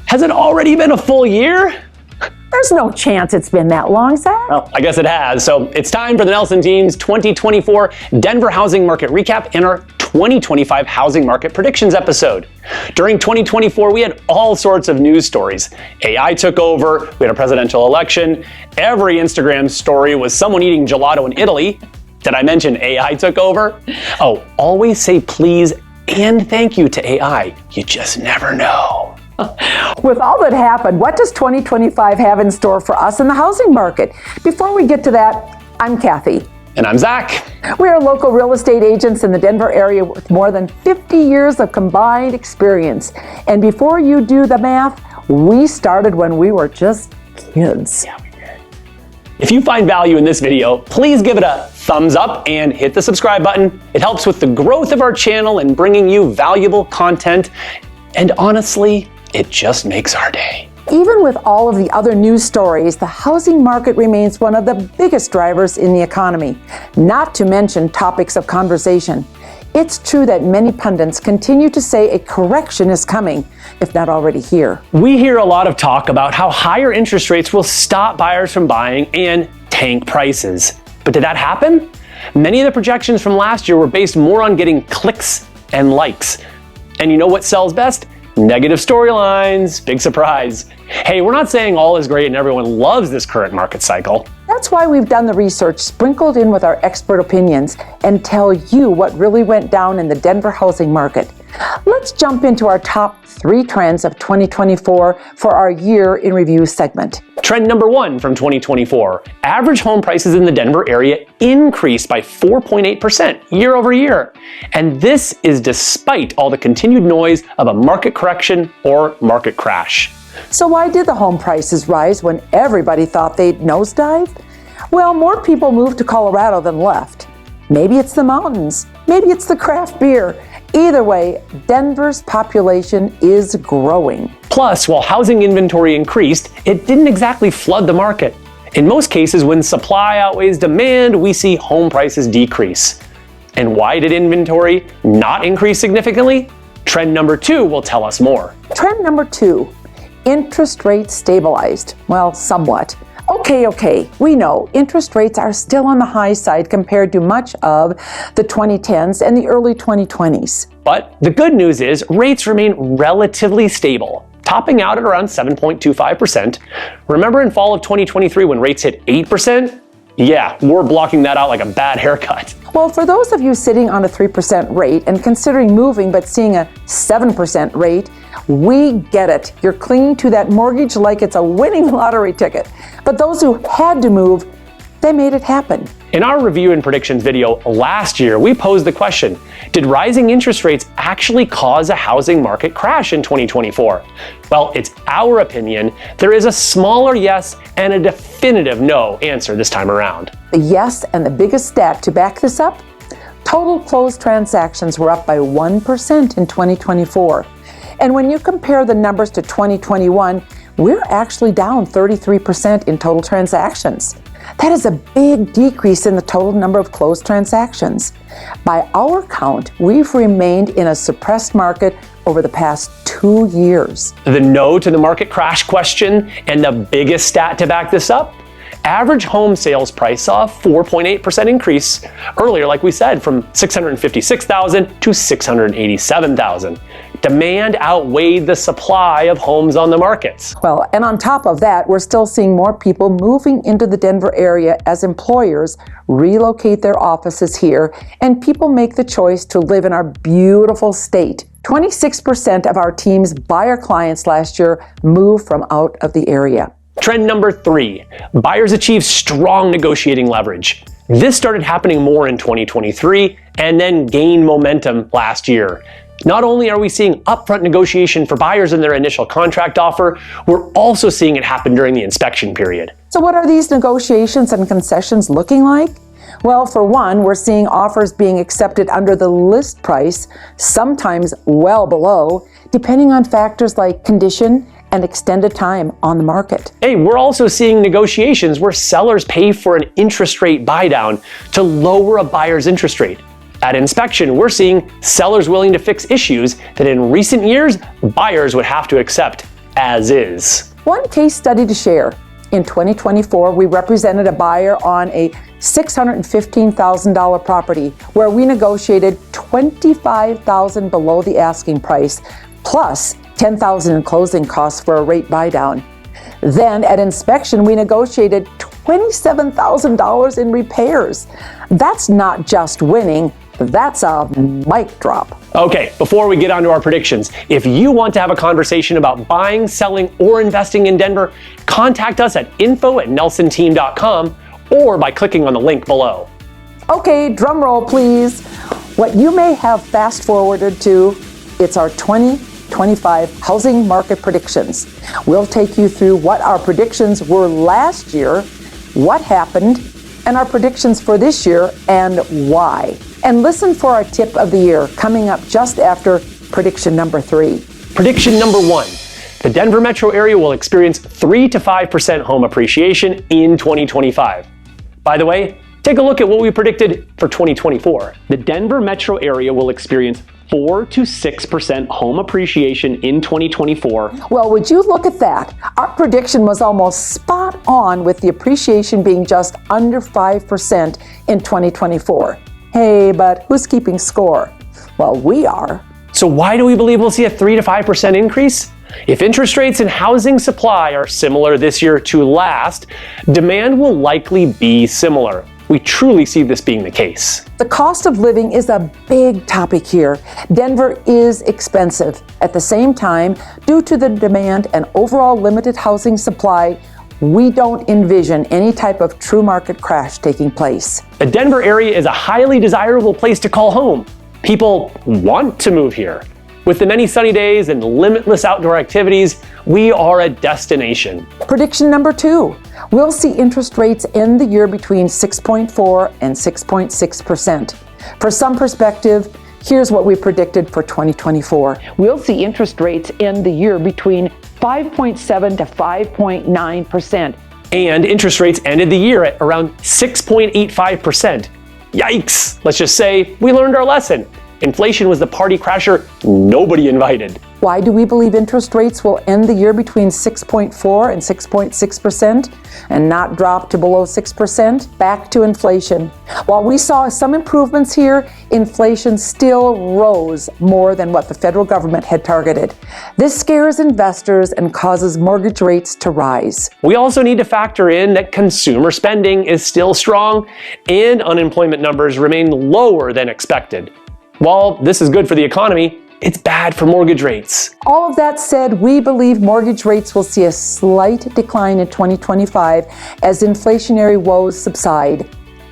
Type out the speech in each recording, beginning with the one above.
Has it already been a full year? There's no chance it's been that long, Zach. Well, I guess it has. So it's time for the Nelson team's 2024 Denver housing market recap and our 2025 housing market predictions episode. During 2024, we had all sorts of news stories. AI took over, we had a presidential election, every Instagram story was someone eating gelato in Italy. Did I mention AI took over? Oh, always say please and thank you to AI. You just never know. With all that happened, what does 2025 have in store for us in the housing market? Before we get to that, I'm Kathy. And I'm Zach. We are local real estate agents in the Denver area with more than 50 years of combined experience. And before you do the math, we started when we were just kids. Yeah, we did. If you find value in this video, please give it a thumbs up and hit the subscribe button. It helps with the growth of our channel and bringing you valuable content. And honestly, it just makes our day. Even with all of the other news stories, the housing market remains one of the biggest drivers in the economy, not to mention topics of conversation. It's true that many pundits continue to say a correction is coming, if not already here. We hear a lot of talk about how higher interest rates will stop buyers from buying and tank prices. But did that happen? Many of the projections from last year were based more on getting clicks and likes. And you know what sells best? Negative storylines. Big surprise. Hey, we're not saying all is great and everyone loves this current market cycle. That's why we've done the research sprinkled in with our expert opinions and tell you what really went down in the Denver housing market. Let's jump into our top 3 trends of 2024 for our year in review segment. Trend number 1 from 2024, average home prices in the Denver area increased by 4.8% year over year. And this is despite all the continued noise of a market correction or market crash. So why did the home prices rise when everybody thought they'd nosedive? Well, more people moved to Colorado than left. Maybe it's the mountains, maybe it's the craft beer. Either way, Denver's population is growing. Plus, while housing inventory increased, it didn't exactly flood the market. In most cases, when supply outweighs demand, we see home prices decrease. And why did inventory not increase significantly? Trend number 2 will tell us more. Trend number 2, interest rates stabilized. Well, somewhat. Okay, we know interest rates are still on the high side compared to much of the 2010s and the early 2020s. But the good news is rates remain relatively stable, topping out at around 7.25%. Remember in fall of 2023 when rates hit 8%? Yeah, we're blocking that out like a bad haircut. Well, for those of you sitting on a 3% rate and considering moving but seeing a 7% rate, we get it. You're clinging to that mortgage like it's a winning lottery ticket. But those who had to move, they made it happen. In our review and predictions video last year, we posed the question, did rising interest rates actually cause a housing market crash in 2024? Well, it's our opinion there is a smaller yes and a definitive no answer this time around. The yes and the biggest stat to back this up, total closed transactions were up by 1% in 2024. And when you compare the numbers to 2021, we're actually down 33% in total transactions. That is a big decrease in the total number of closed transactions. By our count, we've remained in a suppressed market over the past 2 years. The no to the market crash question and the biggest stat to back this up, average home sales price saw a 4.8% increase earlier, like we said, from $656,000 to $687,000. Demand outweighed the supply of homes on the markets. Well, and on top of that, we're still seeing more people moving into the Denver area as employers relocate their offices here and people make the choice to live in our beautiful state. 26% of our team's buyer clients last year moved from out of the area. Trend number 3, buyers achieve strong negotiating leverage. This started happening more in 2023 and then gained momentum last year. Not only are we seeing upfront negotiation for buyers in their initial contract offer, we're also seeing it happen during the inspection period. So what are these negotiations and concessions looking like? Well, for one, we're seeing offers being accepted under the list price, sometimes well below, depending on factors like condition and extended time on the market. Hey, we're also seeing negotiations where sellers pay for an interest rate buydown to lower a buyer's interest rate. At inspection, we're seeing sellers willing to fix issues that in recent years, buyers would have to accept as is. One case study to share. In 2024, we represented a buyer on a $615,000 property where we negotiated $25,000 below the asking price, plus $10,000 in closing costs for a rate buy-down. Then at inspection, we negotiated $27,000 in repairs. That's not just winning, that's a mic drop. Okay, before we get on to our predictions, if you want to have a conversation about buying, selling, or investing in Denver, contact us at info@nelsonteam.com or by clicking on the link below. Okay, drum roll please. What you may have fast forwarded to, it's our 2025 housing market predictions. We'll take you through what our predictions were last year, what happened, and our predictions for this year and why. And listen for our tip of the year coming up just after prediction number 3. Prediction number 1. The Denver metro area will experience 3 to 5% home appreciation in 2025. By the way, take a look at what we predicted for 2024. The Denver metro area will experience 4 to 6% home appreciation in 2024. Well, would you look at that? Our prediction was almost spot on, with the appreciation being just under 5% in 2024. Hey, but who's keeping score? Well, we are. So why do we believe we'll see a 3 to 5% increase? If interest rates and housing supply are similar this year to last, demand will likely be similar. We truly see this being the case. The cost of living is a big topic here. Denver is expensive. At the same time, due to the demand and overall limited housing supply, we don't envision any type of true market crash taking place. The Denver area is a highly desirable place to call home. People want to move here. With the many sunny days and limitless outdoor activities, we are a destination. Prediction number 2. We'll see interest rates end the year between 6.4 and 6.6%. For some perspective, here's what we predicted for 2024. We'll see interest rates end the year between 5.7 to 5.9%. And interest rates ended the year at around 6.85%. Yikes! Let's just say we learned our lesson. Inflation was the party crasher nobody invited. Why do we believe interest rates will end the year between 6.4 and 6.6% and not drop to below 6%? Back to inflation. While we saw some improvements here, inflation still rose more than what the federal government had targeted. This scares investors and causes mortgage rates to rise. We also need to factor in that consumer spending is still strong and unemployment numbers remain lower than expected. While this is good for the economy, it's bad for mortgage rates. All of that said, we believe mortgage rates will see a slight decline in 2025 as inflationary woes subside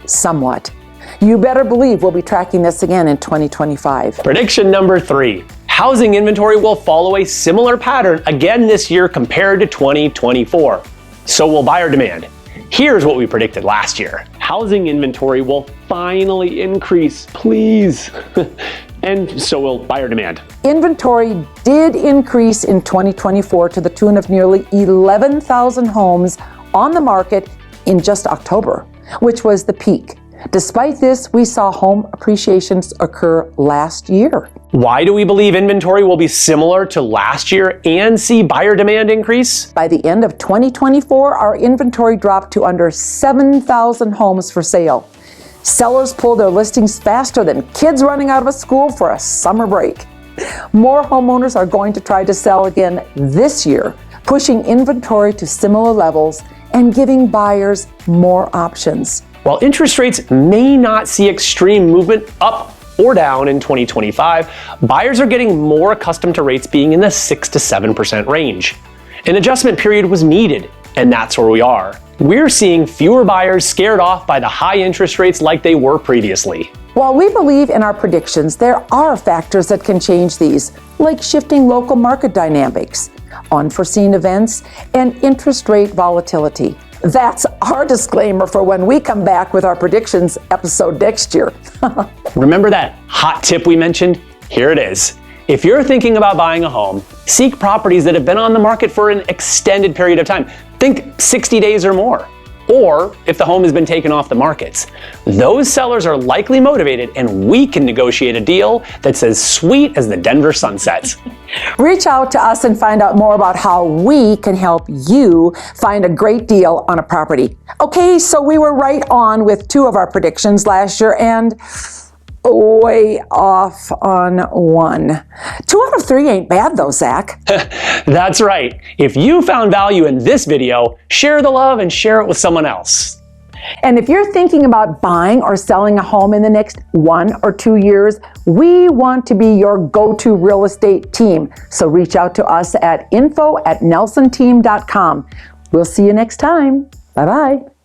somewhat. You better believe we'll be tracking this again in 2025. Prediction number 3. Housing inventory will follow a similar pattern again this year compared to 2024. So will buyer demand. Here's what we predicted last year. Housing inventory will finally increase, please. And so will buyer demand. Inventory did increase in 2024 to the tune of nearly 11,000 homes on the market in just October, which was the peak. Despite this, we saw home appreciations occur last year. Why do we believe inventory will be similar to last year and see buyer demand increase? By the end of 2024, our inventory dropped to under 7,000 homes for sale. Sellers pull their listings faster than kids running out of school for a summer break. More homeowners are going to try to sell again this year, pushing inventory to similar levels and giving buyers more options. While interest rates may not see extreme movement up or down in 2025, buyers are getting more accustomed to rates being in the 6 to 7% range. An adjustment period was needed, and that's where we are. We're seeing fewer buyers scared off by the high interest rates like they were previously. While we believe in our predictions, there are factors that can change these, like shifting local market dynamics, unforeseen events, and interest rate volatility. That's our disclaimer for when we come back with our predictions episode next year. Remember that hot tip we mentioned? Here it is. If you're thinking about buying a home, seek properties that have been on the market for an extended period of time. Think 60 days or more. or if the home has been taken off the markets. Those sellers are likely motivated, and we can negotiate a deal that's as sweet as the Denver sunsets. Reach out to us and find out more about how we can help you find a great deal on a property. Okay, so we were right on with 2 of our predictions last year and way off on 1. 2 out of 3 ain't bad though, Zach. That's right. If you found value in this video, share the love and share it with someone else. And if you're thinking about buying or selling a home in the next 1 or 2 years, we want to be your go-to real estate team. So reach out to us at info@nelsonteam.com. We'll see you next time. Bye-bye.